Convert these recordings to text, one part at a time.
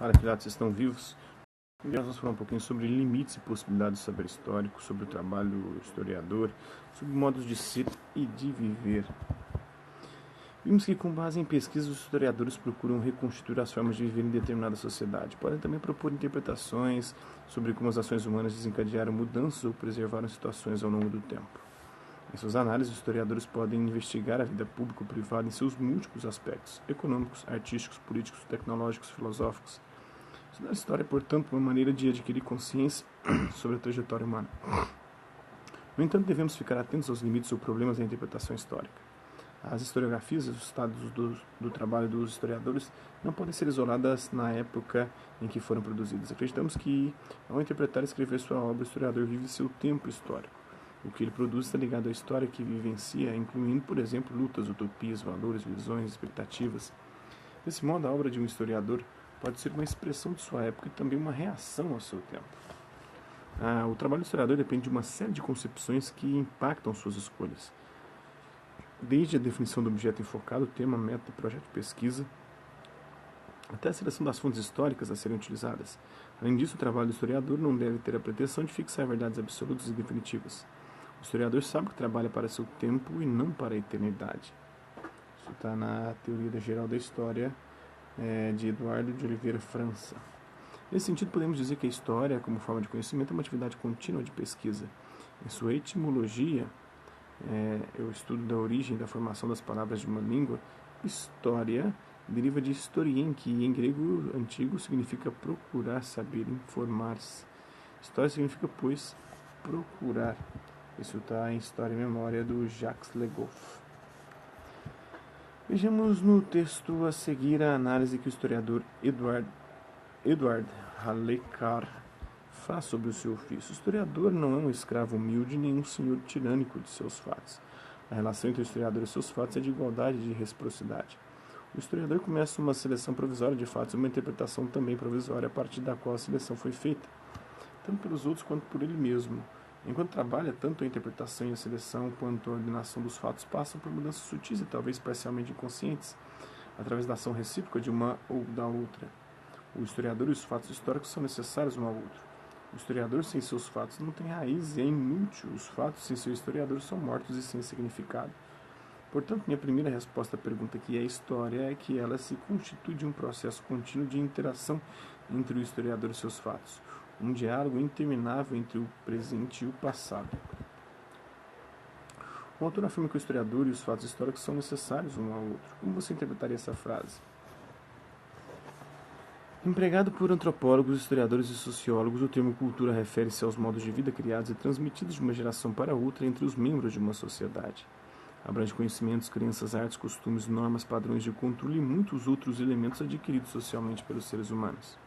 Fala, filhotes, estão vivos? E nós vamos falar um pouquinho sobre limites e possibilidades do saber histórico, sobre o trabalho do historiador, sobre modos de ser e de viver. Vimos que, com base em pesquisas, os historiadores procuram reconstituir as formas de viver em determinada sociedade. Podem também propor interpretações sobre como as ações humanas desencadearam mudanças ou preservaram situações ao longo do tempo. Em suas análises, os historiadores podem investigar a vida pública ou privada em seus múltiplos aspectos, econômicos, artísticos, políticos, tecnológicos, filosóficos. Estudar a história é, portanto, uma maneira de adquirir consciência sobre a trajetória humana. No entanto, devemos ficar atentos aos limites ou problemas da interpretação histórica. As historiografias e os estados do trabalho dos historiadores não podem ser isoladas na época em que foram produzidas. Acreditamos que, ao interpretar e escrever sua obra, o historiador vive seu tempo histórico. O que ele produz está ligado à história que vivencia, incluindo, por exemplo, lutas, utopias, valores, visões, expectativas. Desse modo, a obra de um historiador pode ser uma expressão de sua época e também uma reação ao seu tempo. O trabalho do historiador depende de uma série de concepções que impactam suas escolhas. Desde a definição do objeto enfocado, tema, método e projeto de pesquisa, até a seleção das fontes históricas a serem utilizadas. Além disso, o trabalho do historiador não deve ter a pretensão de fixar verdades absolutas e definitivas. O historiador sabe que trabalha para seu tempo e não para a eternidade. Isso está na Teoria Geral da História, de Eduardo de Oliveira França. Nesse sentido, podemos dizer que a história, como forma de conhecimento, é uma atividade contínua de pesquisa. Em sua etimologia, o estudo da origem e da formação das palavras de uma língua, história deriva de historien, que em grego antigo significa procurar saber, informar-se. História significa, pois, procurar. Isso está em História e Memória, do Jacques Le Goff. Vejamos no texto a seguir a análise que o historiador Edward Hallekar faz sobre o seu ofício. O historiador não é um escravo humilde nem um senhor tirânico de seus fatos. A relação entre o historiador e seus fatos é de igualdade e de reciprocidade. O historiador começa uma seleção provisória de fatos e uma interpretação também provisória a partir da qual a seleção foi feita, tanto pelos outros quanto por ele mesmo. Enquanto trabalha, tanto a interpretação e a seleção quanto a ordenação dos fatos passam por mudanças sutis e talvez parcialmente inconscientes, através da ação recíproca de uma ou da outra. O historiador e os fatos históricos são necessários um ao outro. O historiador sem seus fatos não tem raiz e é inútil. Os fatos sem seu historiador são mortos e sem significado. Portanto, minha primeira resposta à pergunta que é história é que ela se constitui de um processo contínuo de interação entre o historiador e seus fatos. Um diálogo interminável entre o presente e o passado. O autor afirma que o historiador e os fatos históricos são necessários um ao outro. Como você interpretaria essa frase? Empregado por antropólogos, historiadores e sociólogos, o termo cultura refere-se aos modos de vida criados e transmitidos de uma geração para outra entre os membros de uma sociedade. Abrange conhecimentos, crenças, artes, costumes, normas, padrões de controle e muitos outros elementos adquiridos socialmente pelos seres humanos.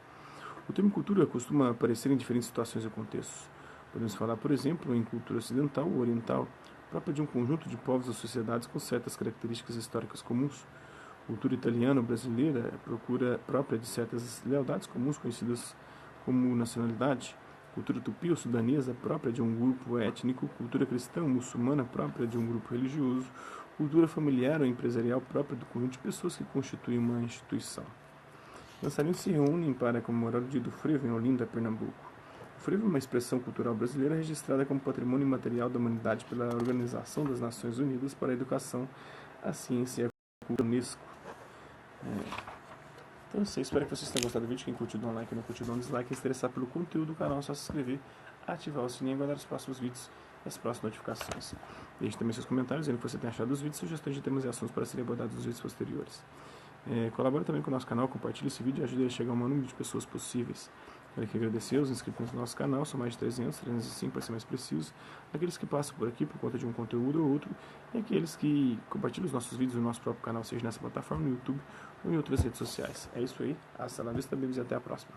O termo cultura costuma aparecer em diferentes situações e contextos. Podemos falar, por exemplo, em cultura ocidental ou oriental, própria de um conjunto de povos ou sociedades com certas características históricas comuns. Cultura italiana ou brasileira própria de certas lealdades comuns conhecidas como nacionalidade. Cultura tupi ou sudanesa própria de um grupo étnico. Cultura cristã ou muçulmana própria de um grupo religioso. Cultura familiar ou empresarial própria do conjunto de pessoas que constituem uma instituição. Dançarinos se reúnem para comemorar o Dia do Frevo em Olinda, Pernambuco. O frevo é uma expressão cultural brasileira registrada como patrimônio imaterial da humanidade pela Organização das Nações Unidas para a Educação, a Ciência e a Cultura, UNESCO. Então, espero que vocês tenham gostado do vídeo. Quem curtiu, dá um like, não curtiu, dá um dislike. Se interessar pelo conteúdo do canal, é só se inscrever, ativar o sininho e aguardar os próximos vídeos e as próximas notificações. Deixe também seus comentários, dizendo o que você tem achado dos vídeos, sugestões de temas e assuntos para serem abordados nos vídeos posteriores. Colabore também com o nosso canal, compartilhe esse vídeo e ajude a chegar ao maior número de pessoas possíveis. Quero aqui agradecer aos inscritos no nosso canal, são mais de 305 para ser mais preciso, aqueles que passam por aqui por conta de um conteúdo ou outro, e aqueles que compartilham os nossos vídeos no nosso próprio canal, seja nessa plataforma, no YouTube ou em outras redes sociais. É isso aí, hasta la vista, babies, e até a próxima.